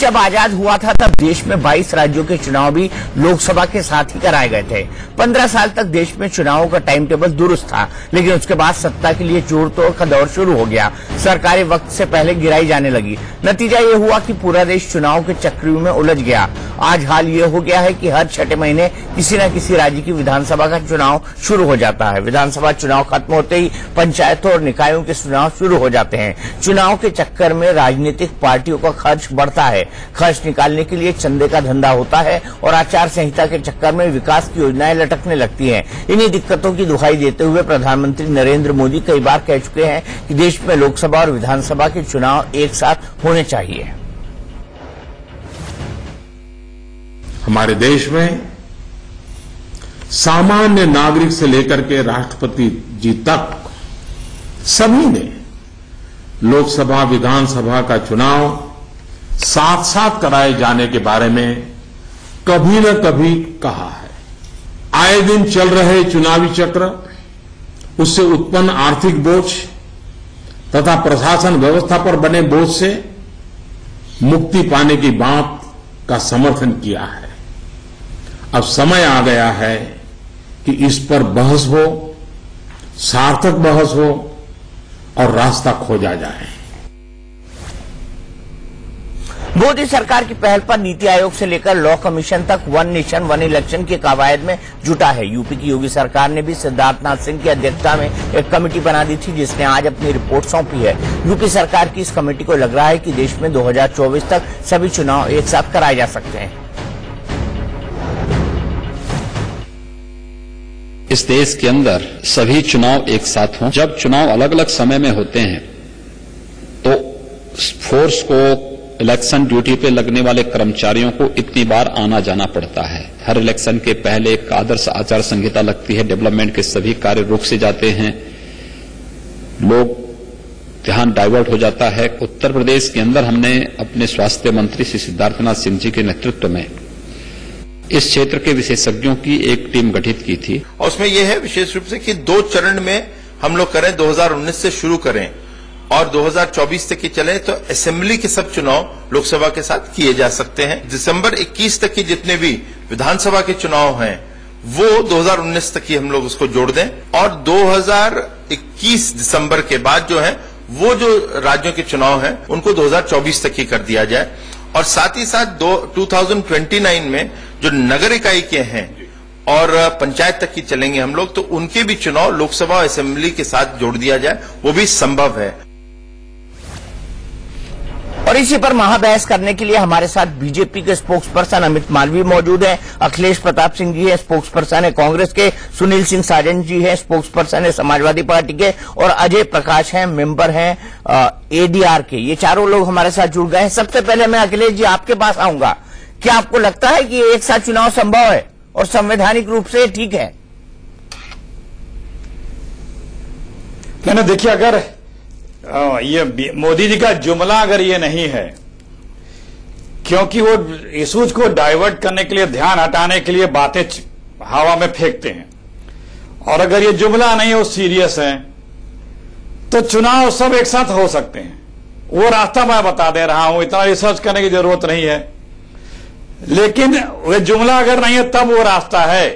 जब आजाद हुआ था तब देश में 22 राज्यों के चुनाव भी लोकसभा के साथ ही कराए गए थे। 15 साल तक देश में चुनावों का टाइम टेबल दुरुस्त था, लेकिन उसके बाद सत्ता के लिए जोड़ तोड़ का दौर शुरू हो गया। सरकारें वक्त से पहले गिराई जाने लगी। नतीजा ये हुआ कि पूरा देश चुनाव के चक्रव्यूह में उलझ गया। आज हाल ये हो गया है कि हर छठे महीने किसी न किसी राज्य की विधानसभा का चुनाव शुरू हो जाता है। विधानसभा चुनाव खत्म होते ही पंचायतों और निकायों के चुनाव शुरू हो जाते हैं। चुनाव के चक्कर में राजनीतिक पार्टियों का खर्च बढ़ता है। खर्च निकालने के लिए चंदे का धंधा होता है और आचार संहिता के चक्कर में विकास की योजनाएं लटकने लगती हैं। इन्हीं दिक्कतों की दुहाई देते हुए प्रधानमंत्री नरेंद्र मोदी कई बार कह चुके हैं कि देश में लोकसभा और विधानसभा के चुनाव एक साथ होने चाहिए। हमारे देश में सामान्य नागरिक से लेकर के राष्ट्रपति जी तक सभी ने लोकसभा विधानसभा का चुनाव साथ साथ कराए जाने के बारे में कभी न कभी कहा है। आए दिन चल रहे चुनावी चक्र, उससे उत्पन्न आर्थिक बोझ तथा प्रशासन व्यवस्था पर बने बोझ से मुक्ति पाने की बात का समर्थन किया है। अब समय आ गया है कि इस पर बहस हो, सार्थक बहस हो और रास्ता खोजा जाए। मोदी सरकार की पहल पर नीति आयोग से लेकर लॉ कमीशन तक वन नेशन वन इलेक्शन की कवायद में जुटा है। यूपी की योगी सरकार ने भी सिद्धार्थनाथ सिंह की अध्यक्षता में एक कमेटी बना दी थी, जिसने आज अपनी रिपोर्ट सौंपी है। यूपी सरकार की इस कमेटी को लग रहा है कि देश में 2024 तक सभी चुनाव एक साथ कराए जा सकते हैं। इस देश के अंदर सभी चुनाव एक साथ हों। जब चुनाव अलग अलग समय में होते हैं तो फोर्स को, इलेक्शन ड्यूटी पे लगने वाले कर्मचारियों को इतनी बार आना जाना पड़ता है। हर इलेक्शन के पहले एक आदर्श आचार संहिता लगती है। डेवलपमेंट के सभी कार्य रुक से जाते हैं, लोग ध्यान डाइवर्ट हो जाता है। उत्तर प्रदेश के अंदर हमने अपने स्वास्थ्य मंत्री श्री सिद्धार्थनाथ सिंह जी के नेतृत्व में इस क्षेत्र के विशेषज्ञों की एक टीम गठित की थी। और उसमें यह है विशेष रूप से कि 2 चरण में हम लोग करें, 2019 से शुरू करें और 2024 तक की चले तो असेंबली के सब चुनाव लोकसभा के साथ किए जा सकते हैं। दिसंबर 21 तक की जितने भी विधानसभा के चुनाव हैं वो 2019 तक की हम लोग उसको जोड़ दें और 2021 दिसंबर के बाद जो है वो जो राज्यों के चुनाव हैं उनको 2024 तक ही कर दिया जाए। और साथ ही साथ 2029 में जो नगर इकाई के हैं और पंचायत तक की चलेंगे हम लोग, तो उनके भी चुनाव लोकसभा और असेंबली के साथ जोड़ दिया जाए, वो भी संभव है। और इसी पर महाबहस करने के लिए हमारे साथ बीजेपी के स्पोक्स पर्सन अमित मालवीय मौजूद हैं, अखिलेश प्रताप सिंह जी है, स्पोक्स पर्सन है कांग्रेस के, सुनील सिंह साजन जी है, स्पोक्स पर्सन है समाजवादी पार्टी के, और अजय प्रकाश हैं, मेंबर हैं एडीआर के। ये चारों लोग हमारे साथ जुड़ गए हैं। सबसे पहले मैं अखिलेश जी आपके पास आऊंगा। क्या आपको लगता है कि एक साथ चुनाव संभव है और संवैधानिक रूप से ठीक है? मैंने देखिए, अगर ये मोदी जी का जुमला अगर ये नहीं है, क्योंकि वो इशूज को डाइवर्ट करने के लिए, ध्यान हटाने के लिए बातें हवा में फेंकते हैं, और अगर ये जुमला नहीं वो सीरियस है तो चुनाव सब एक साथ हो सकते हैं। वो रास्ता मैं बता दे रहा हूं, इतना रिसर्च करने की जरूरत नहीं है, लेकिन वो जुमला अगर नहीं है तब वो रास्ता है।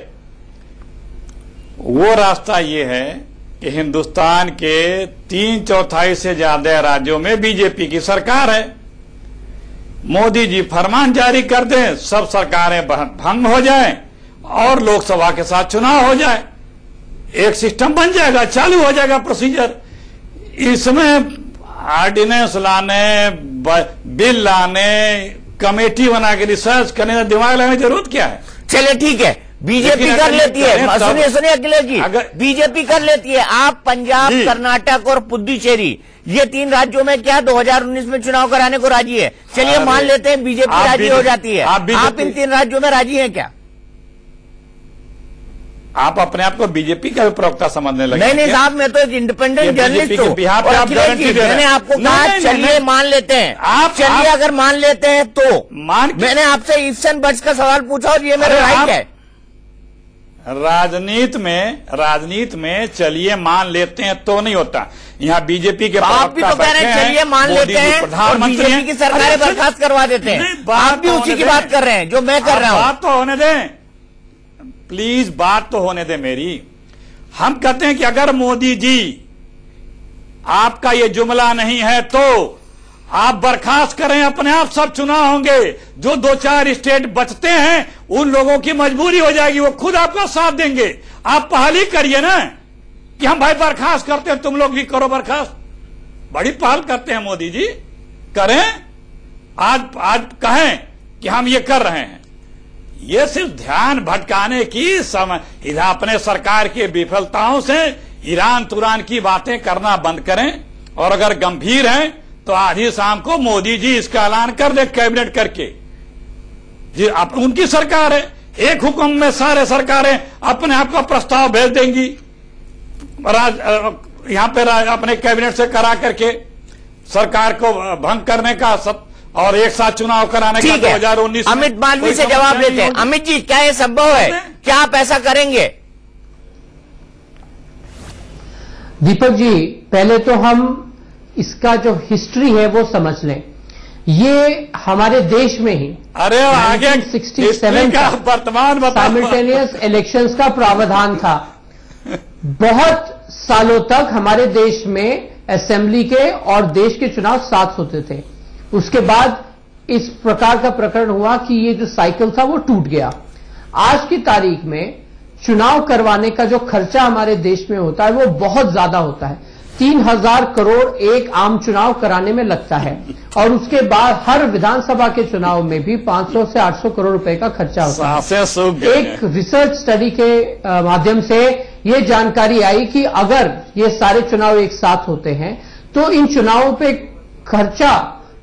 वो रास्ता ये है कि हिंदुस्तान के 3/4 से ज्यादा राज्यों में बीजेपी की सरकार है। मोदी जी फरमान जारी कर दें, सब सरकारें भंग हो जाएं और लोकसभा के साथ चुनाव हो जाए, एक सिस्टम बन जाएगा, चालू हो जाएगा प्रोसीजर। इसमें ऑर्डिनेंस लाने, बिल लाने, कमेटी बना के रिसर्च करने, दिमाग लगाने की जरूरत क्या है? चलिए ठीक है, बीजेपी कर लेती है। सुनिए अखिलेश जी, बीजेपी कर लेती है। आप पंजाब, कर्नाटक और पुडुचेरी, ये 3 राज्यों में क्या 2019 में चुनाव कराने को राजी है? चलिए मान लेते हैं बीजेपी राजी हो जाती है। आप इन 3 राज्यों में राजी हैं क्या? आप अपने आप को बीजेपी का प्रवक्ता समझने लगे? नहीं साहब, मैं तो एक इंडिपेंडेंट जर्नलिस्ट हूँ। मैंने आपको कहा चलिए मान लेते हैं, आप चलिए अगर मान लेते हैं तो मैंने आपसे इफ्स एंड बट्स का सवाल पूछा और ये मेरा राइट है। राजनीति में चलिए मान लेते हैं तो नहीं होता। यहाँ बीजेपी के आप भी तो कह रहे हैं चलिए मान लेते हैं और बीजेपी की सरकारें बर्खास्त करवा देते हैं। आप भी उसी की बात कर रहे हैं जो मैं कर रहा हूं। बात तो होने दें प्लीज, बात तो होने दें मेरी। हम कहते हैं कि अगर मोदी जी आपका ये जुमला नहीं है तो आप बर्खास्त करें, अपने आप सब चुनाव होंगे। जो 2-4 स्टेट बचते हैं उन लोगों की मजबूरी हो जाएगी, वो खुद आपका साथ देंगे। आप पहल ही करिए ना कि हम भाई बर्खास्त करते हैं, तुम लोग भी करो बर्खास्त। बड़ी पहल करते हैं मोदी जी, करें। आज कहें कि हम ये कर रहे हैं। ये सिर्फ ध्यान भटकाने की समय, इधर अपने सरकार की विफलताओं से ईरान तुरान की बातें करना बंद करें। और अगर गंभीर हैं तो आज ही शाम को मोदी जी इसका ऐलान कर दे कैबिनेट करके। जी उनकी सरकार है, एक हुक्म में सारे सरकारें अपने आप का प्रस्ताव भेज देंगी यहां पे अपने कैबिनेट से करा करके सरकार को भंग करने का सब, और एक साथ चुनाव कराने का 2019। अमित मालवीय से जवाब लेते हैं। अमित जी, क्या ये संभव है? क्या आप ऐसा करेंगे? दीपक जी, पहले तो हम इसका जो हिस्ट्री है वो समझ लें। ये हमारे देश में ही अरे आगे 1967 का वर्तमान साइमल्टेनियस इलेक्शंस का प्रावधान था। बहुत सालों तक हमारे देश में असेंबली के और देश के चुनाव साथ होते थे। उसके बाद इस प्रकार का प्रकरण हुआ कि ये जो साइकिल था वो टूट गया। आज की तारीख में चुनाव करवाने का जो खर्चा हमारे देश में होता है वो बहुत ज्यादा होता है। 3000 करोड़ एक आम चुनाव कराने में लगता है और उसके बाद हर विधानसभा के चुनाव में भी 500 से 800 करोड़ रुपए का खर्चा होता है। एक रिसर्च स्टडी के माध्यम से ये जानकारी आई कि अगर ये सारे चुनाव एक साथ होते हैं तो इन चुनावों पे खर्चा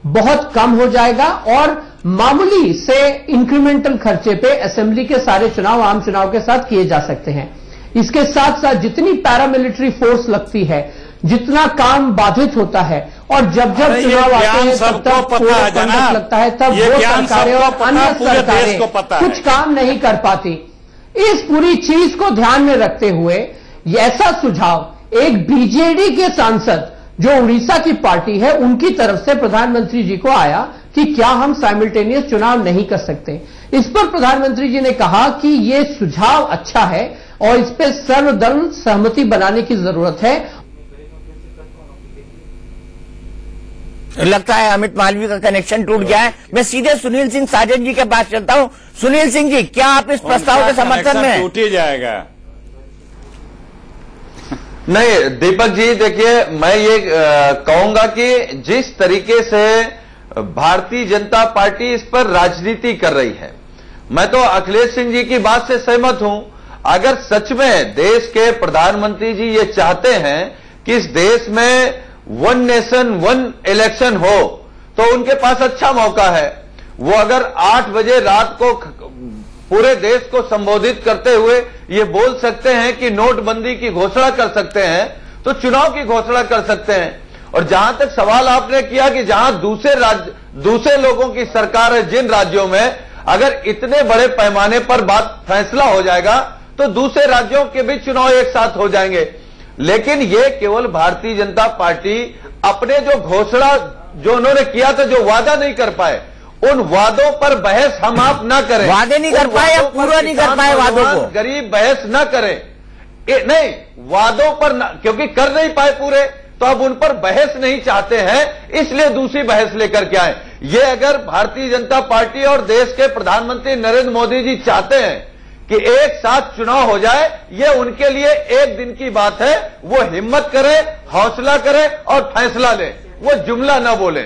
बहुत कम हो जाएगा और मामूली से इंक्रीमेंटल खर्चे पे असेंबली के सारे चुनाव आम चुनाव के साथ किए जा सकते हैं। इसके साथ साथ जितनी पैरामिलिट्री फोर्स लगती है, जितना काम बाधित होता है और जब चुनाव आते हैं तब लगता है, तब वो सरकारें और अन्य सरकारें कुछ काम नहीं कर पाती। इस पूरी चीज को ध्यान में रखते हुए ऐसा सुझाव एक बीजेडी के सांसद जो उड़ीसा की पार्टी है उनकी तरफ से प्रधानमंत्री जी को आया कि क्या हम साइमल्टेनियस चुनाव नहीं कर सकते। इस पर प्रधानमंत्री जी ने कहा कि ये सुझाव अच्छा है और इस पर सर्वदल सहमति बनाने की जरूरत है। लगता है अमित मालवीय का कनेक्शन टूट गया है। मैं सीधे सुनील सिंह साजन जी के पास चलता हूं। सुनील सिंह जी, क्या आप इस प्रस्ताव के समर्थन में? टूट ही जाएगा। नहीं दीपक जी, देखिए मैं ये कहूंगा कि जिस तरीके से भारतीय जनता पार्टी इस पर राजनीति कर रही है, मैं तो अखिलेश सिंह जी की बात से सहमत हूं। अगर सच में देश के प्रधानमंत्री जी ये चाहते हैं कि इस देश में 1 नेशन 1 इलेक्शन हो तो उनके पास अच्छा मौका है। वो अगर 8 बजे रात को पूरे देश को संबोधित करते हुए ये बोल सकते हैं कि नोटबंदी की घोषणा कर सकते हैं तो चुनाव की घोषणा कर सकते हैं। और जहां तक सवाल आपने किया कि जहां दूसरे लोगों की सरकार है, जिन राज्यों में अगर इतने बड़े पैमाने पर बात फैसला हो जाएगा तो दूसरे राज्यों के भी चुनाव एक साथ हो जाएंगे। लेकिन ये केवल भारतीय जनता पार्टी अपने जो घोषणा जो उन्होंने किया था, जो वादा नहीं कर पाए, उन वादों पर बहस हम आप ना करें। वादे नहीं कर पाए या पूरा नहीं कर पाए वादों को? गरीब बहस ना करें। नहीं, वादों पर ना, क्योंकि कर नहीं पाए पूरे तो अब उन पर बहस नहीं चाहते हैं, इसलिए दूसरी बहस लेकर के आए। ये अगर भारतीय जनता पार्टी और देश के प्रधानमंत्री नरेंद्र मोदी जी चाहते हैं कि एक साथ चुनाव हो जाए, ये उनके लिए एक दिन की बात है। वो हिम्मत करें, हौसला करें और फैसला लें, वो जुमला ना बोले।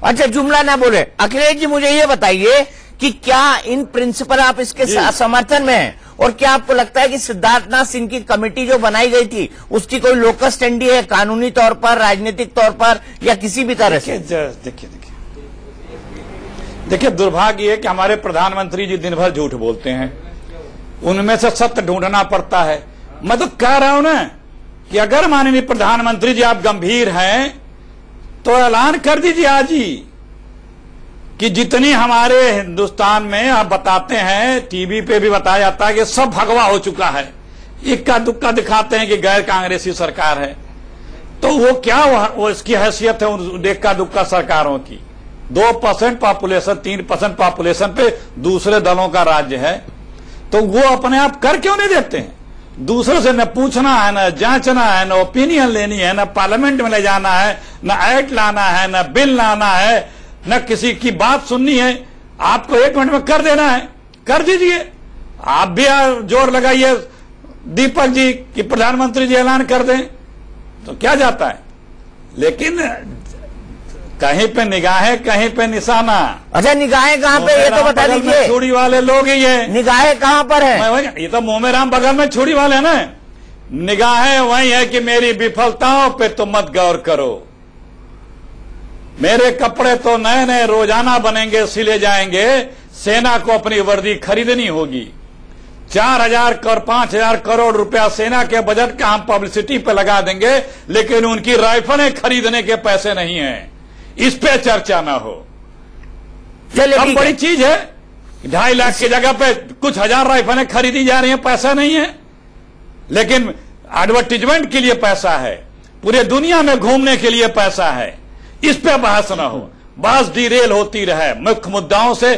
अच्छा, जुमला ना बोले। अखिलेश जी, मुझे ये बताइए कि क्या इन प्रिंसिपल आप इसके समर्थन में हैं और क्या आपको लगता है कि सिद्धार्थनाथ सिंह की कमेटी जो बनाई गई थी उसकी कोई लोकस स्टैंडी है कानूनी तौर पर, राजनीतिक तौर पर या किसी भी तरह से? देखिए दुर्भाग्य है कि हमारे प्रधानमंत्री जी दिन भर झूठ बोलते हैं, उनमें से सत्य ढूंढना पड़ता है। मैं तो कह रहा हूं ना कि अगर माननीय प्रधानमंत्री जी आप गंभीर हैं तो ऐलान कर दीजिए आज ही कि जितनी हमारे हिंदुस्तान में आप बताते हैं, टीवी पे भी बताया जाता है कि सब भगवा हो चुका है, इक्का दुक्का दिखाते हैं कि गैर कांग्रेसी सरकार है, तो वो क्या वो इसकी हैसियत है उन इक्का दुक्का सरकारों की? 2% पॉपुलेशन, 3% पॉपुलेशन पे दूसरे दलों का राज्य है, तो वो अपने आप कर क्यों नहीं देते हैं? दूसरों से न पूछना है, न जांचना है, न ओपिनियन लेनी है, न पार्लियामेंट में ले जाना है, न एक्ट लाना है, न बिल लाना है, न किसी की बात सुननी है। आपको 1 मिनट में कर देना है, कर दीजिए। आप भी जोर लगाइए दीपक जी कि प्रधानमंत्री जी ऐलान कर दें, तो क्या जाता है। लेकिन कहीं पे निगाहें, कहीं पे निशाना। अच्छा, निगाहें कहाँ पे, ये तो बता दीजिए। छुरी वाले लोग ही है, निगाहें कहाँ पर है? ये तो मोमेराम बगल में छुरी वाले है ना। निगाहें वही है कि मेरी विफलताओं पे तो मत गौर करो, मेरे कपड़े तो नए नए रोजाना बनेंगे, सिले जाएंगे, सेना को अपनी वर्दी खरीदनी होगी। 4,000 और 5,000 करोड़ रुपया सेना के बजट का हम पब्लिसिटी पे लगा देंगे, लेकिन उनकी राइफलें खरीदने के पैसे नहीं हैं, इस पे चर्चा ना हो। अब बड़ी चीज है, 2.5 लाख की जगह पे कुछ हजार राइफलें खरीदी जा रही हैं, पैसा नहीं है, लेकिन एडवर्टीजमेंट के लिए पैसा है, पूरे दुनिया में घूमने के लिए पैसा है, इस पे बहस ना हो। बहस डिरेल होती रहे मुख्य मुद्दाओं से।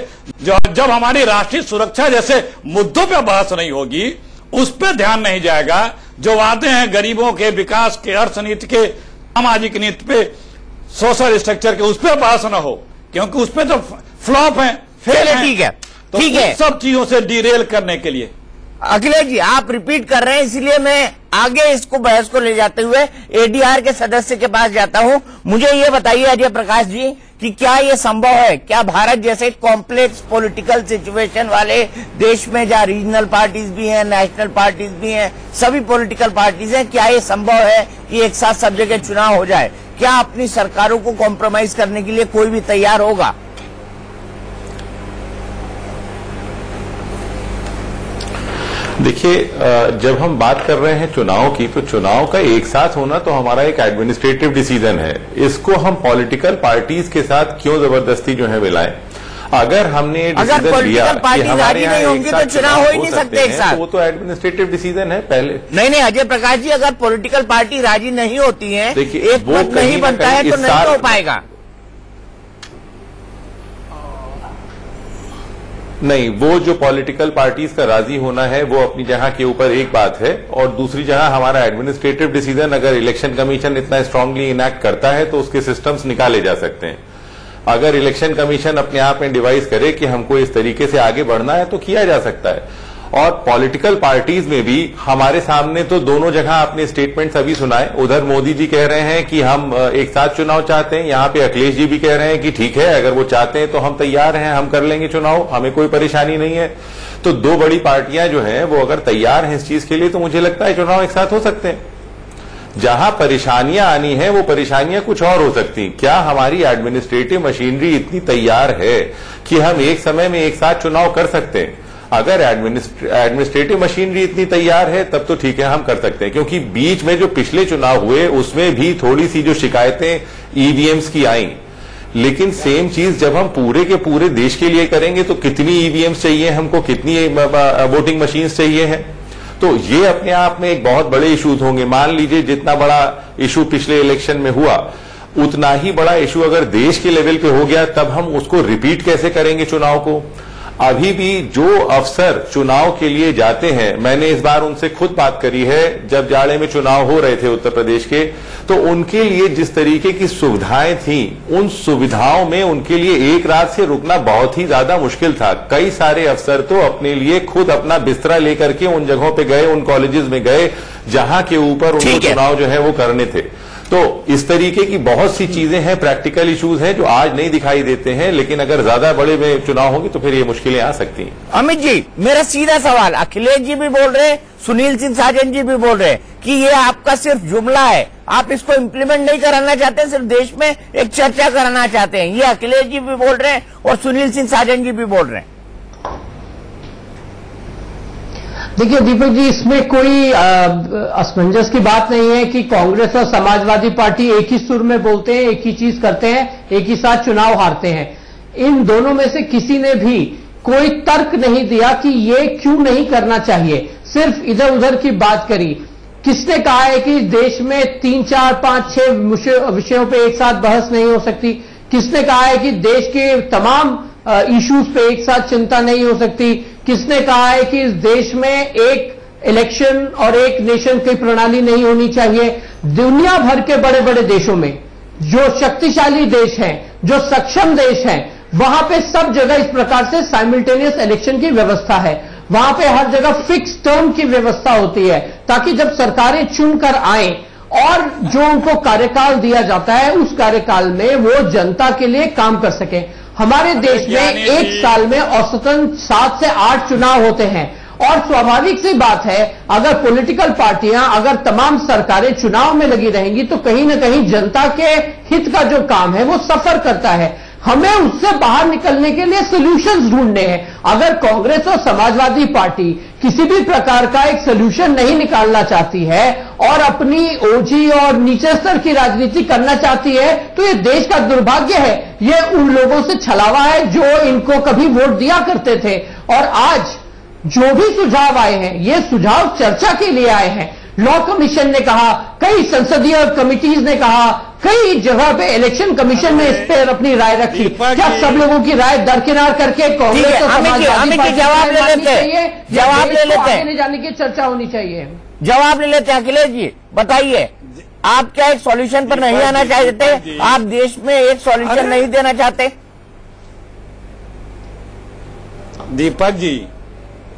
जब हमारी राष्ट्रीय सुरक्षा जैसे मुद्दों पे बहस नहीं होगी, उस पे ध्यान नहीं जाएगा, जो वादे हैं गरीबों के विकास के, अर्थनीति के, सामाजिक नीति पे, सोशल स्ट्रक्चर के, उस पर बहस न हो, क्योंकि उस पर तो फ्लॉप है, फेल है। ठीक है, तो ठीक है। सब चीजों से डिरेल करने के लिए अखिलेश जी आप रिपीट कर रहे हैं, इसलिए मैं आगे इसको बहस को ले जाते हुए एडीआर के सदस्य के पास जाता हूं। मुझे ये बताइए अजय प्रकाश जी कि क्या ये संभव है, क्या भारत जैसे कॉम्प्लेक्स पॉलिटिकल सिचुएशन वाले देश में जहां रीजनल पार्टीज भी हैं, नेशनल पार्टीज भी हैं, सभी पॉलिटिकल पार्टीज हैं, क्या ये संभव है कि एक साथ सब जगह चुनाव हो जाए? क्या अपनी सरकारों को कॉम्प्रोमाइज करने के लिए कोई भी तैयार होगा? देखिए, जब हम बात कर रहे हैं चुनाव की, तो चुनाव का एक साथ होना तो हमारा एक एडमिनिस्ट्रेटिव डिसीजन है। इसको हम पॉलिटिकल पार्टीज के साथ क्यों जबरदस्ती जो है मिलाएं? अगर हमने डिसीजन लिया कि हमारे यहाँ होंगी तो चुनाव हो ही नहीं सकते एक साथ, तो वो तो एडमिनिस्ट्रेटिव डिसीजन है पहले। नहीं अजय प्रकाश जी, अगर पॉलिटिकल पार्टी राजी नहीं होती है, एक मत नहीं बनता है, तो नहीं हो पाएगा। नहीं, वो जो पॉलिटिकल पार्टीज का राजी होना है वो अपनी जगह के ऊपर एक बात है, और दूसरी जगह हमारा एडमिनिस्ट्रेटिव डिसीजन अगर इलेक्शन कमीशन इतना स्ट्रांगली इनैक्ट करता है तो उसके सिस्टम्स निकाले जा सकते हैं। अगर इलेक्शन कमीशन अपने आप में डिवाइस करे कि हमको इस तरीके से आगे बढ़ना है तो किया जा सकता है। और पॉलिटिकल पार्टीज में भी हमारे सामने तो दोनों जगह अपने स्टेटमेंट्स अभी सुनाए। उधर मोदी जी कह रहे हैं कि हम एक साथ चुनाव चाहते हैं, यहाँ पे अखिलेश जी भी कह रहे हैं कि ठीक है, अगर वो चाहते हैं तो हम तैयार हैं, हम कर लेंगे चुनाव, हमें कोई परेशानी नहीं है। तो दो बड़ी पार्टियां जो हैं वो अगर तैयार हैं इस चीज के लिए, तो मुझे लगता है चुनाव एक साथ हो सकते हैं। जहां परेशानियां आनी है वो परेशानियां कुछ और हो सकती। क्या हमारी एडमिनिस्ट्रेटिव मशीनरी इतनी तैयार है कि हम एक समय में एक साथ चुनाव कर सकते हैं? अगर एडमिनिस्ट्रेटिव मशीनरी इतनी तैयार है तब तो ठीक है, हम कर सकते हैं। क्योंकि बीच में जो पिछले चुनाव हुए उसमें भी थोड़ी सी जो शिकायतें ईवीएम्स की आई, लेकिन सेम चीज जब हम पूरे के पूरे देश के लिए करेंगे तो कितनी ईवीएम्स चाहिए हमको, कितनी वोटिंग मशीन्स चाहिए हैं? तो ये अपने आप में एक बहुत बड़े इश्यूज होंगे। मान लीजिए जितना बड़ा इशू पिछले इलेक्शन में हुआ, उतना ही बड़ा इशू अगर देश के लेवल पे हो गया, तब हम उसको रिपीट कैसे करेंगे चुनाव को? अभी भी जो अफसर चुनाव के लिए जाते हैं, मैंने इस बार उनसे खुद बात करी है, जब जाड़े में चुनाव हो रहे थे उत्तर प्रदेश के, तो उनके लिए जिस तरीके की सुविधाएं थी, उन सुविधाओं में उनके लिए एक रात से रुकना बहुत ही ज्यादा मुश्किल था। कई सारे अफसर तो अपने लिए खुद अपना बिस्तरा लेकर के उन जगहों पे गए, उन कॉलेजेस में गए जहां के ऊपर उनको चुनाव जो है वो करने थे। तो इस तरीके की बहुत सी चीजें हैं, प्रैक्टिकल इश्यूज हैं जो आज नहीं दिखाई देते हैं, लेकिन अगर ज्यादा बड़े में चुनाव होंगे तो फिर ये मुश्किलें आ सकती हैं। अमित जी, मेरा सीधा सवाल, अखिलेश जी भी बोल रहे हैं, सुनील सिंह साजन जी भी बोल रहे हैं कि ये आपका सिर्फ जुमला है, आप इसको इम्प्लीमेंट नहीं कराना चाहते, सिर्फ देश में एक चर्चा कराना चाहते हैं। ये अखिलेश जी भी बोल रहे हैं और सुनील सिंह साजन जी भी बोल रहे हैं। देखिए दीपक जी, इसमें कोई असमंजस की बात नहीं है कि कांग्रेस और समाजवादी पार्टी एक ही सुर में बोलते हैं, एक ही चीज करते हैं, एक ही साथ चुनाव हारते हैं। इन दोनों में से किसी ने भी कोई तर्क नहीं दिया कि ये क्यों नहीं करना चाहिए, सिर्फ इधर उधर की बात करी। किसने कहा है कि देश में 3, 4, 5, 6 विषयों पे एक साथ बहस नहीं हो सकती? किसने कहा है कि देश के तमाम इश्यूज पे एक साथ चिंता नहीं हो सकती? किसने कहा है कि इस देश में एक इलेक्शन और एक नेशन की प्रणाली नहीं होनी चाहिए? दुनिया भर के बड़े बड़े देशों में जो शक्तिशाली देश हैं, जो सक्षम देश हैं, वहां पे सब जगह इस प्रकार से साइमल्टेनियस इलेक्शन की व्यवस्था है। वहां पे हर जगह फिक्स टर्म की व्यवस्था होती है, ताकि जब सरकारें चुनकर आए और जो उनको कार्यकाल दिया जाता है उस कार्यकाल में वो जनता के लिए काम कर सके। हमारे देश में एक साल में औसतन 7 से 8 चुनाव होते हैं, और स्वाभाविक सी बात है, अगर पॉलिटिकल पार्टियां, अगर तमाम सरकारें चुनाव में लगी रहेंगी तो कहीं ना कहीं जनता के हित का जो काम है वो सफर करता है। हमें उससे बाहर निकलने के लिए सॉल्यूशंस ढूंढने हैं। अगर कांग्रेस और समाजवादी पार्टी किसी भी प्रकार का एक सॉल्यूशन नहीं निकालना चाहती है और अपनी ओजी और नीचे स्तर की राजनीति करना चाहती है, तो ये देश का दुर्भाग्य है। ये उन लोगों से छलावा है जो इनको कभी वोट दिया करते थे। और आज जो भी सुझाव आए हैं, ये सुझाव चर्चा के लिए आए हैं। लॉ कमीशन ने कहा, कई संसदीय कमिटीज ने कहा, कई जगह पे इलेक्शन कमीशन ने इस पर अपनी राय रखी। क्या सब लोगों की राय दरकिनार करके कांग्रेस और समाजवादी पार्टी जवाब ले लेते हैं, जवाब ले लेते हैं, आगे जाने की चर्चा होनी चाहिए। जवाब ले लेते हैं। अखिलेश जी बताइए, आप क्या एक सॉल्यूशन पर नहीं आना चाहते? आप देश में एक सॉल्यूशन नहीं देना चाहते? दीपक जी,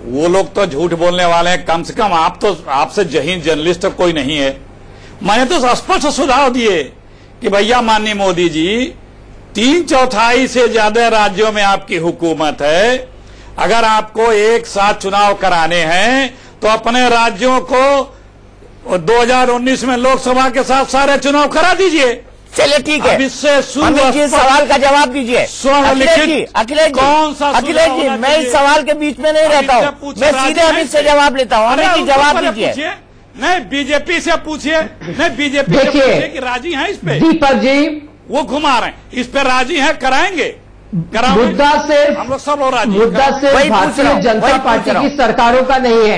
वो लोग तो झूठ बोलने वाले हैं। कम से कम आप तो, आपसे जहीन जर्नलिस्ट तो कोई नहीं है। मैंने तो स्पष्ट सुझाव दिए कि भैया माननीय मोदी जी, 3/4 से ज्यादा राज्यों में आपकी हुकूमत है। अगर आपको एक साथ चुनाव कराने हैं तो अपने राज्यों को 2019 में लोकसभा के साथ सारे चुनाव करा दीजिए। चलिए ठीक है, इससे अमित जी सवाल का जवाब दीजिए। अखिलेश जी, मैं इस सवाल के बीच में नहीं रहता हूँ, मैं सीधे अमित से जवाब लेता हूँ। अमित जी जवाब दीजिए। नहीं, बीजेपी से पूछिए, नहीं बीजेपी से पूछिए कि राजी हैं इस पे। दीपक जी, वो घुमा रहे हैं, इस पे राजी हैं, कराएंगे। मुद्दा सिर्फ हम लोग सब लोग राजी, मुद्दा सिर्फ भारतीय जनता पार्टी की सरकारों का नहीं है।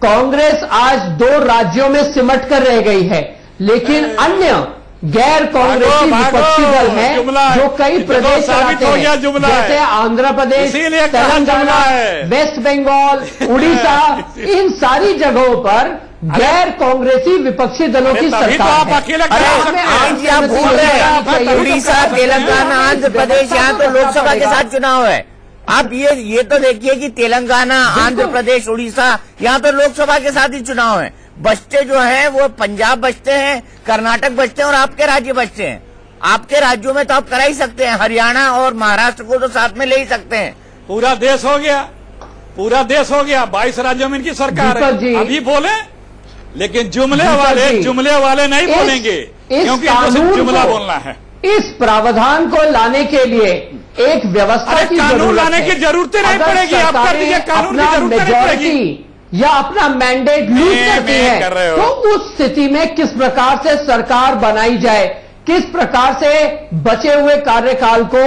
कांग्रेस आज 2 राज्यों में सिमट कर रह गई है, लेकिन अन्य गैर कांग्रेसी विपक्षी दल हैं जो कई प्रदेश चलाते हैं, जैसे आंध्र प्रदेश, तेलंगाना, वेस्ट बंगाल, उड़ीसा, इन सारी जगहों पर गैर कांग्रेसी विपक्षी दलों की सरकार है। अरे आप भूल रहे हैं, उड़ीसा, तेलंगाना, आंध्र प्रदेश, यहाँ तो लोकसभा के साथ चुनाव है। आप ये तो देखिए कि तेलंगाना, आंध्र प्रदेश, उड़ीसा, यहाँ तो लोकसभा के साथ ही चुनाव है। बचते जो हैं वो पंजाब बचते हैं, कर्नाटक बचते हैं और आपके राज्य बचते हैं। आपके राज्यों में तो आप करा ही सकते हैं, हरियाणा और महाराष्ट्र को तो साथ में ले ही सकते हैं। पूरा देश हो गया, पूरा देश हो गया, 22 राज्यों में इनकी सरकार है। अभी बोले, लेकिन जुमले वाले नहीं बोलेंगे, क्योंकि इनको जुमला बोलना है। इस प्रावधान को लाने के लिए एक व्यवस्था की कानून लाने की जरूरत नहीं पड़ेगी। आप कर दीजिए, कानून की जरूरत नहीं पड़ेगी। या अपना मैंडेट लूज करती है, तो उस स्थिति में किस प्रकार से सरकार बनाई जाए, किस प्रकार से बचे हुए कार्यकाल को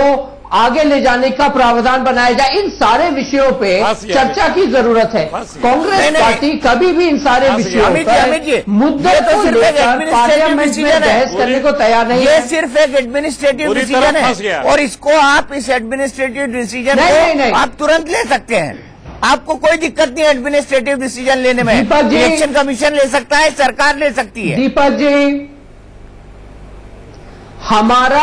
आगे ले जाने का प्रावधान बनाया जाए, इन सारे विषयों पे चर्चा की जरूरत है। कांग्रेस पार्टी कभी भी इन सारे विषयों पर मुद्दे को लेकर पार्लियामेंट में बहस करने को तैयार नहीं है। ये सिर्फ एक एडमिनिस्ट्रेटिव डिसीजन है और इसको आप इस एडमिनिस्ट्रेटिव डिसीजन को आप तुरंत ले सकते हैं। आपको कोई दिक्कत नहीं है एडमिनिस्ट्रेटिव डिसीजन लेने में। इलेक्शन कमीशन ले सकता है, सरकार ले सकती है। दीपक जी, हमारी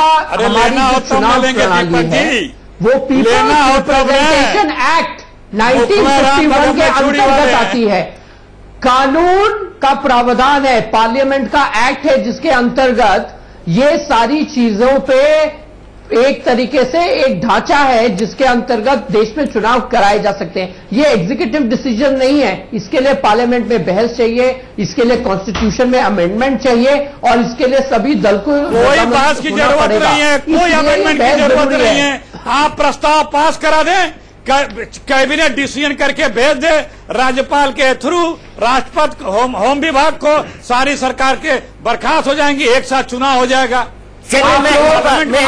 जो चुनाव प्रणाली है वो पीपल्स रिप्रेजेंटेशन एक्ट 1951 के अंतर्गत आती है। कानून का प्रावधान है, पार्लियामेंट का एक्ट है, जिसके अंतर्गत ये सारी चीजों पे एक तरीके से एक ढांचा है जिसके अंतर्गत देश में चुनाव कराए जा सकते हैं। ये एग्जीक्यूटिव डिसीजन नहीं है। इसके लिए पार्लियामेंट में बहस चाहिए, इसके लिए कॉन्स्टिट्यूशन में अमेंडमेंट चाहिए और इसके लिए सभी दल को कोई बहस की जरूरत नहीं है, कोई अमेंडमेंट की जरूरत नहीं है। आप प्रस्ताव पास करा दें, कैबिनेट डिसीजन करके भेज दे, राज्यपाल के थ्रू राष्ट्रपति होम विभाग को, सारी सरकार के बर्खास्त हो जाएंगी, एक साथ चुनाव हो जाएगा। चलिए मैं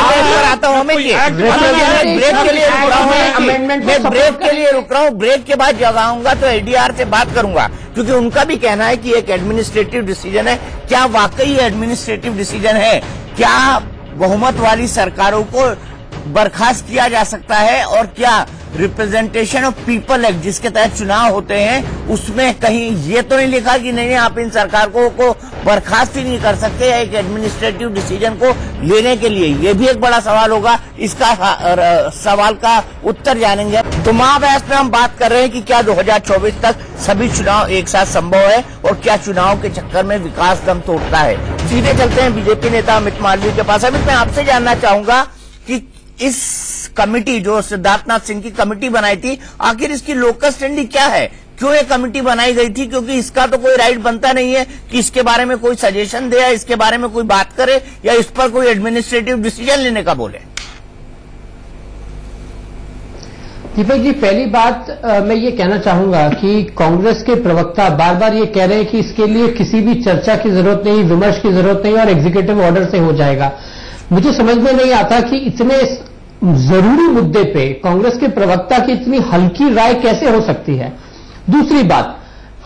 आता हूँ अमित जी, ब्रेक के लिए रुक रहा हूँ, मैं ब्रेक के लिए रुक रहा हूँ। ब्रेक के बाद जब आऊंगा तो एडीआर से बात करूंगा, क्योंकि उनका भी कहना है कि एक एडमिनिस्ट्रेटिव डिसीजन है। क्या वाकई एडमिनिस्ट्रेटिव डिसीजन है? क्या बहुमत वाली सरकारों को बर्खास्त किया जा सकता है? और क्या रिप्रेजेंटेशन ऑफ पीपल एक्ट जिसके तहत चुनाव होते हैं उसमें कहीं ये तो नहीं लिखा कि नहीं आप इन सरकारों को बर्खास्त ही नहीं कर सकते एक एडमिनिस्ट्रेटिव डिसीजन को लेने के लिए? ये भी एक बड़ा सवाल होगा। इसका सवाल का उत्तर जानेंगे। तो महाबहस में हम बात कर रहे हैं कि क्या 2024 तक सभी चुनाव एक साथ संभव है और क्या चुनाव के चक्कर में विकास दम तोड़ता है। सीधे चलते हैं बीजेपी नेता अमित मालवीय के पास। अमित, मैं आपसे जानना चाहूंगा कि इस कमेटी जो सिद्धार्थनाथ सिंह की कमेटी बनाई थी, आखिर इसकी लोकस स्टैंडी क्या है? क्यों ये कमेटी बनाई गई थी? क्योंकि इसका तो कोई राइट बनता नहीं है कि इसके बारे में कोई सजेशन दे या इसके बारे में कोई बात करे या इस पर कोई एडमिनिस्ट्रेटिव डिसीजन लेने का बोले। दीपक जी, पहली बात मैं ये कहना चाहूंगा कि कांग्रेस के प्रवक्ता बार बार ये कह रहे हैं कि इसके लिए किसी भी चर्चा की जरूरत नहीं, विमर्श की जरूरत नहीं और एग्जीक्यूटिव ऑर्डर से हो जाएगा। मुझे समझ में नहीं आता कि इतने जरूरी मुद्दे पे कांग्रेस के प्रवक्ता की इतनी हल्की राय कैसे हो सकती है। दूसरी बात,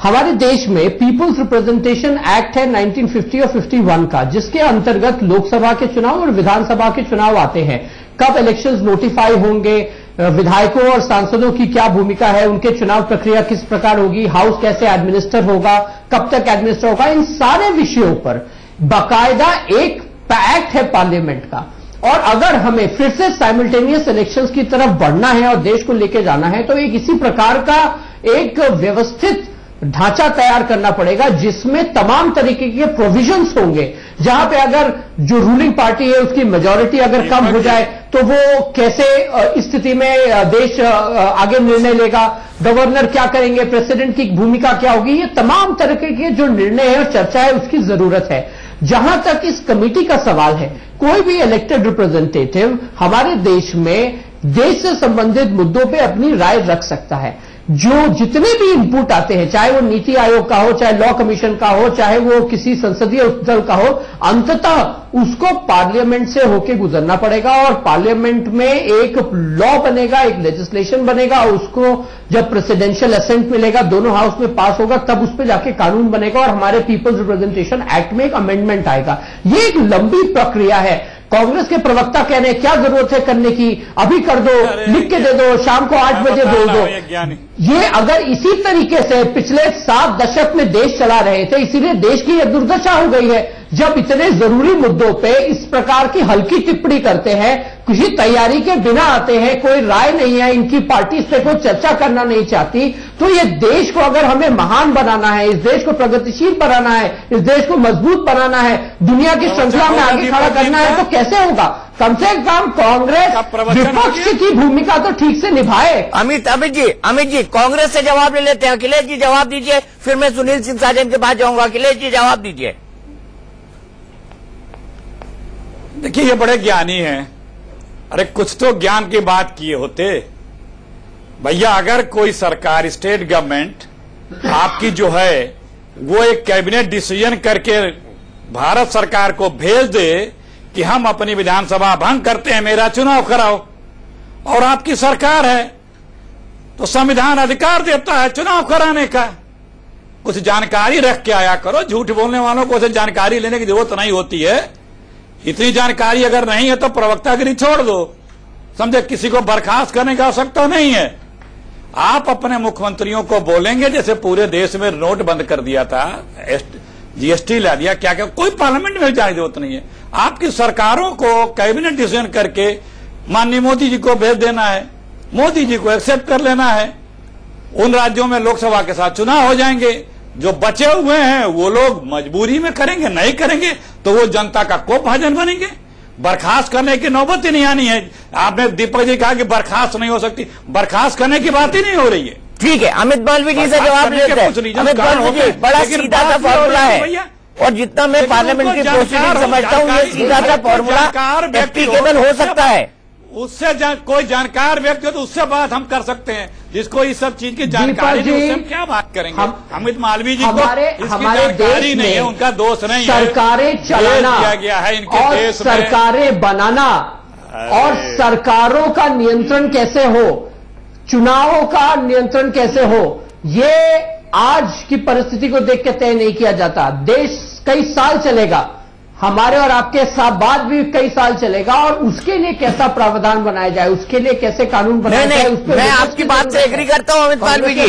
हमारे देश में पीपुल्स रिप्रेजेंटेशन एक्ट है 1950 और 51 का, जिसके अंतर्गत लोकसभा के चुनाव और विधानसभा के चुनाव आते हैं। कब इलेक्शंस नोटिफाई होंगे, विधायकों और सांसदों की क्या भूमिका है, उनके चुनाव प्रक्रिया किस प्रकार होगी, हाउस कैसे एडमिनिस्टर होगा, कब तक एडमिनिस्टर होगा, इन सारे विषयों पर बाकायदा एक एक्ट है पार्लियामेंट का। और अगर हमें फिर से साइमल्टेनियस इलेक्शंस की तरफ बढ़ना है और देश को लेकर जाना है तो एक इसी प्रकार का एक व्यवस्थित ढांचा तैयार करना पड़ेगा जिसमें तमाम तरीके के प्रोविजंस होंगे, जहां पे अगर जो रूलिंग पार्टी है उसकी मेजॉरिटी अगर कम हो जाए तो वो कैसे इस स्थिति में देश आगे निर्णय लेगा, गवर्नर क्या करेंगे, प्रेसिडेंट की भूमिका क्या होगी, ये तमाम तरीके के जो निर्णय है और चर्चा है उसकी जरूरत है। जहां तक इस कमेटी का सवाल है, कोई भी इलेक्टेड रिप्रेजेंटेटिव हमारे देश में देश से संबंधित मुद्दों पे अपनी राय रख सकता है। जो जितने भी इनपुट आते हैं, चाहे वो नीति आयोग का हो, चाहे लॉ कमीशन का हो, चाहे वो किसी संसदीय दल का हो, अंततः उसको पार्लियामेंट से होके गुजरना पड़ेगा और पार्लियामेंट में एक लॉ बनेगा, एक लेजिस्लेशन बनेगा। उसको जब प्रेसिडेंशियल असेंट मिलेगा, दोनों हाउस में पास होगा, तब उस पर जाके कानून बनेगा और हमारे पीपल्स रिप्रेजेंटेशन एक्ट में एक अमेंडमेंट आएगा। ये एक लंबी प्रक्रिया है। कांग्रेस के प्रवक्ता कह रहे हैं क्या जरूरत है करने की, अभी कर दो, लिख के दे दो, शाम को 8 बजे बोल दो। ये अगर इसी तरीके से पिछले 7 दशक में देश चला रहे थे, इसीलिए देश की यह दुर्दशा हो गई है। जब इतने जरूरी मुद्दों पे इस प्रकार की हल्की टिप्पणी करते हैं, किसी तैयारी के बिना आते हैं, कोई राय नहीं है, इनकी पार्टी इस पर कोई चर्चा करना नहीं चाहती, तो ये देश को अगर हमें महान बनाना है, इस देश को प्रगतिशील बनाना है, इस देश को मजबूत बनाना है, दुनिया की श्रृंखला में आगे खड़ा करना है, तो कैसे होगा? कम से कम कांग्रेस विपक्ष की भूमिका तो ठीक से निभाए। अमित जी कांग्रेस से जवाब ले लेते हैं। अखिलेश जी जवाब दीजिए, फिर मैं सुनील सिंह साजन के पास जाऊंगा। अखिलेश जी जवाब दीजिए। देखिए, ये बड़े ज्ञानी हैं। अरे कुछ तो ज्ञान की बात किए होते भैया। अगर कोई सरकार, स्टेट गवर्नमेंट आपकी जो है वो एक कैबिनेट डिसीजन करके भारत सरकार को भेज दे कि हम अपनी विधानसभा भंग करते हैं, मेरा चुनाव कराओ, और आपकी सरकार है तो संविधान अधिकार देता है चुनाव कराने का। कुछ जानकारी रख के आया करो। झूठ बोलने वालों को जानकारी लेने की जरूरत नहीं होती है। इतनी जानकारी अगर नहीं है तो प्रवक्तागिरी छोड़ दो। समझे, किसी को बर्खास्त करने की आवश्यकता नहीं है। आप अपने मुख्यमंत्रियों को बोलेंगे, जैसे पूरे देश में नोट बंद कर दिया था, जीएसटी ला दिया, क्या क्या, कोई पार्लियामेंट में जाने की जरूरत नहीं है। आपकी सरकारों को कैबिनेट डिसीजन करके माननीय मोदी जी को भेज देना है, मोदी जी को एक्सेप्ट कर लेना है। उन राज्यों में लोकसभा के साथ चुनाव हो जाएंगे। जो बचे हुए हैं वो लोग मजबूरी में करेंगे, नहीं करेंगे तो वो जनता का कोप भाजन बनेंगे। बर्खास्त करने की नौबत ही नहीं आनी है। आपने दीपक जी कहा कि बर्खास्त नहीं हो सकती, बर्खास्त करने की बात ही नहीं हो रही है। ठीक है, अमित मालवीय जी से जवाब लेते हैं। अमित मालवीय जी, बड़ा सीधा सा फॉर्मूला है और जितना मैं पार्लियामेंट की प्रोसीडिंग समझता हूँ ये सीधा सा फॉर्मूला एप्लीकेबल हो सकता है। उससे कोई जानकार व्यक्ति हो तो उससे बात हम कर सकते हैं, जिसको इस सब चीज की जानकारी नहीं, उससे हम क्या बात करेंगे। अमित मालवीय जी को इसकी जानकारी नहीं है, उनका दोष नहीं है। सरकारें चलाना किया गया है इनके और देश में, सरकारें बनाना और सरकारों का नियंत्रण कैसे हो, चुनावों का नियंत्रण कैसे हो, ये आज की परिस्थिति को देख के तय नहीं किया जाता। देश कई साल चलेगा, हमारे और आपके साथ बाद भी कई साल चलेगा, और उसके लिए कैसा प्रावधान बनाया जाए, उसके लिए कैसे कानून बनाया जाए, उस पर मैं आपकी बात से एग्री करता हूं अमित मालवीय जी,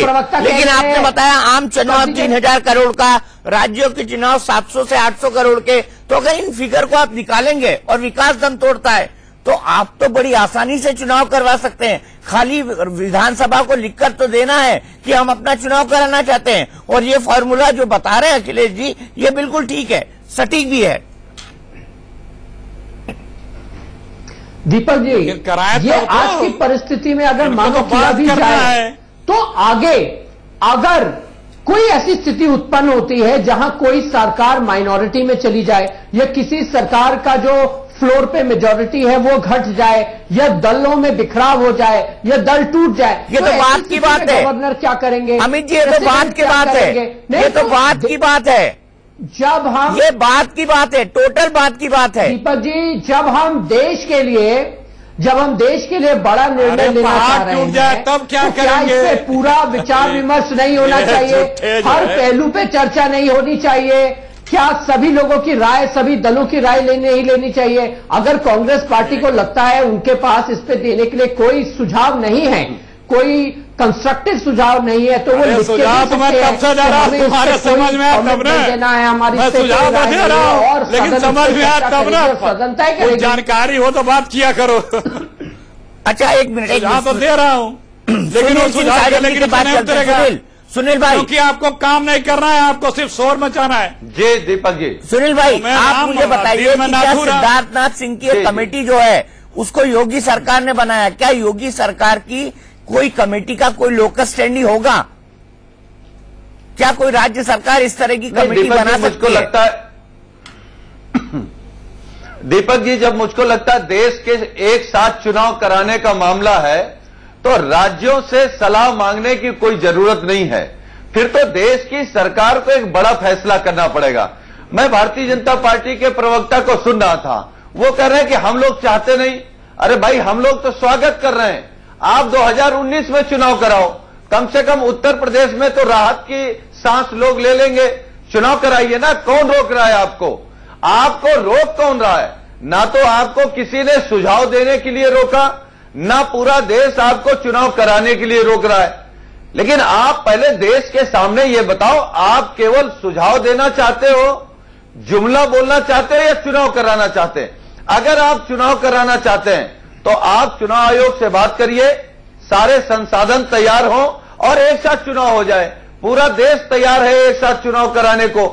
लेकिन आपने बताया आम चुनाव 3000 करोड़ का, राज्यों के चुनाव 700 से 800 करोड़ के, तो अगर इन फिगर को आप निकालेंगे और विकास दम तोड़ता है तो आप तो बड़ी आसानी से चुनाव करवा सकते हैं। खाली विधानसभा को लिखकर तो देना है कि हम अपना चुनाव कराना चाहते हैं, और ये फॉर्मूला जो बता रहे हैं अखिलेश जी, ये बिल्कुल ठीक है, सटीक भी है। दीपक जी, ये आज की परिस्थिति में अगर मानो किया भी जाए तो आगे अगर कोई ऐसी स्थिति उत्पन्न होती है जहां कोई सरकार माइनॉरिटी में चली जाए, या किसी सरकार का जो फ्लोर पे मेजॉरिटी है वो घट जाए, या दलों में बिखराव हो जाए, या दल टूट जाए, ये तो बात की बात है। गवर्नर क्या करेंगे? अमित जी, ये तो बात की बात है, ये तो बात की बात है। जब हम, ये बात की बात है, टोटल बात की बात है दीपक जी, जब हम देश के लिए बड़ा निर्णय लेना चाह रहे हैं, तब क्या तो क्या इस पे पूरा विचार विमर्श नहीं होना चाहिए? हर पहलू पे चर्चा नहीं होनी चाहिए? क्या सभी लोगों की राय, सभी दलों की राय नहीं लेनी चाहिए? अगर कांग्रेस पार्टी को लगता है उनके पास इस पे देने के लिए कोई सुझाव नहीं है, कोई कंस्ट्रक्टिव सुझाव नहीं है, तो वो सुझाव तो मैं कब से दे रहा हूं, तुम्हारे समझ में आया तब ना देना है, हमारी सुझाव तो दे रहा हूं, लेकिन समझ में आया तब ना, सदन तय करेगी। जानकारी हो तो बात किया करो। अच्छा, एक मिनट, सुझाव तो दे रहा हूं, लेकिन वो सुझाव देने के लिए बात उतरेगा। सुनील भाई, क्योंकि आपको काम नहीं करना है, आपको सिर्फ शोर मचाना है। जी दीपक जी। सुनील भाई, आप मुझे बताइए कि क्या सिद्धार्थनाथ सिंह की कमेटी जो है उसको योगी सरकार ने बनाया, क्या योगी सरकार की कोई कमेटी का कोई लोकस स्टैंडी होगा? क्या कोई राज्य सरकार इस तरह की कमेटी बना सकती है? लगता है दीपक जी, जब मुझको लगता है देश के एक साथ चुनाव कराने का मामला है तो राज्यों से सलाह मांगने की कोई जरूरत नहीं है, फिर तो देश की सरकार को एक बड़ा फैसला करना पड़ेगा। मैं भारतीय जनता पार्टी के प्रवक्ता को सुन रहा था, वो कह रहे हैं कि हम लोग चाहते नहीं। अरे भाई, हम लोग तो स्वागत कर रहे हैं, आप 2019 में चुनाव कराओ, कम से कम उत्तर प्रदेश में तो राहत की सांस लोग ले लेंगे, चुनाव कराइए ना। कौन रोक रहा है आपको? आपको रोक कौन रहा है? ना तो आपको किसी ने सुझाव देने के लिए रोका, ना पूरा देश आपको चुनाव कराने के लिए रोक रहा है। लेकिन आप पहले देश के सामने ये बताओ, आप केवल सुझाव देना चाहते हो, जुमला बोलना चाहते हैं, या चुनाव कराना चाहते हैं? अगर आप चुनाव कराना चाहते हैं तो आप चुनाव आयोग से बात करिए, सारे संसाधन तैयार हो और एक साथ चुनाव हो जाए। पूरा देश तैयार है एक साथ चुनाव कराने को,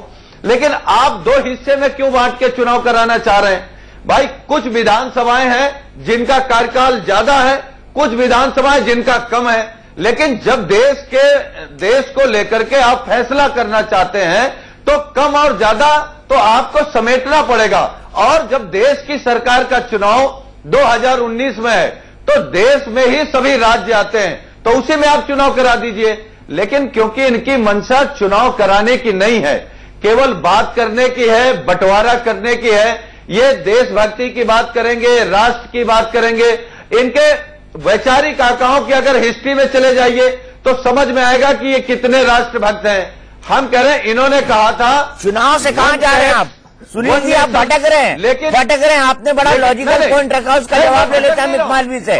लेकिन आप दो हिस्से में क्यों बांट के चुनाव कराना चाह रहे हैं? भाई, कुछ विधानसभाएं हैं जिनका कार्यकाल ज्यादा है, कुछ विधानसभाएं जिनका कम है, लेकिन जब देश को लेकर के आप फैसला करना चाहते हैं तो कम और ज्यादा तो आपको समेटना पड़ेगा। और जब देश की सरकार का चुनाव 2019 में है तो देश में ही सभी राज्य आते हैं, तो उसी में आप चुनाव करा दीजिए। लेकिन क्योंकि इनकी मंशा चुनाव कराने की नहीं है, केवल बात करने की है, बंटवारा करने की है, ये देशभक्ति की बात करेंगे, राष्ट्र की बात करेंगे। इनके वैचारिक आकाओं की अगर हिस्ट्री में चले जाइए तो समझ में आएगा कि ये कितने राष्ट्रभक्त हैं। हम कह रहे हैं, इन्होंने कहा था चुनाव से कहां जा रहे हैं आप? सुनील जी, आप भटक रहे हैं, लेकिन भटक रहे हैं। आपने बड़ा लॉजिकल पॉइंट रखा, उसका जवाब ले लेते हैं अमित मालवीय से।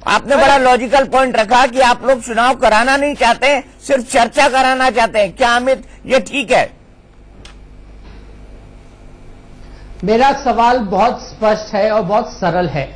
आपने बड़ा लॉजिकल पॉइंट रखा कि आप लोग चुनाव कराना नहीं चाहते, सिर्फ चर्चा कराना चाहते हैं। क्या अमित, ये ठीक है? मेरा सवाल बहुत स्पष्ट है और बहुत सरल है।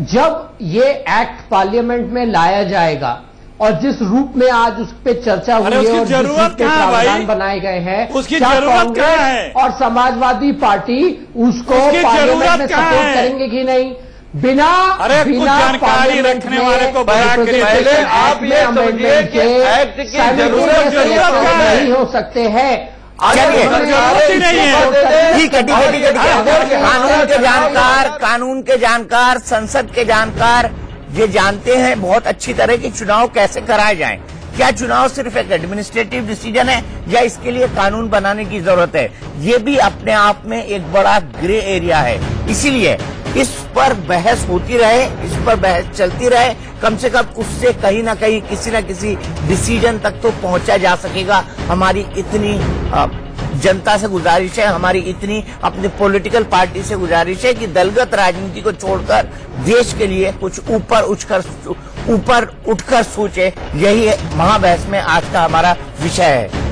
जब ये एक्ट पार्लियामेंट में लाया जाएगा और जिस रूप में आज उस पर चर्चा हुई है और जिस रूप में प्रावधान बनाए गए हैं, उसकी जरूरत क्या है? और समाजवादी पार्टी उसको पार्लियामेंट में सपोर्ट करेंगे कि नहीं? बिना जानकारी रखने वाले को पहले आप ये समझिए कि एक्ट की जरूरत नहीं हो सकते हैं। चलिए जरूरत ही नहीं है। ठीक है कानून के जानकार संसद के जानकार ये जानते हैं बहुत अच्छी तरह कि चुनाव कैसे कराए जाएं। क्या चुनाव सिर्फ एक एडमिनिस्ट्रेटिव डिसीजन है या इसके लिए कानून बनाने की जरूरत है? ये भी अपने आप में एक बड़ा ग्रे एरिया है। इसीलिए इस पर बहस होती रहे, इस पर बहस चलती रहे, कम से कम उससे कहीं ना कहीं किसी न किसी डिसीजन तक तो पहुंचा जा सकेगा। हमारी इतनी जनता से गुजारिश है, हमारी इतनी अपने पॉलिटिकल पार्टी से गुजारिश है कि दलगत राजनीति को छोड़कर देश के लिए कुछ ऊपर उठकर सोचे। यही महाबहस में आज का हमारा विषय है।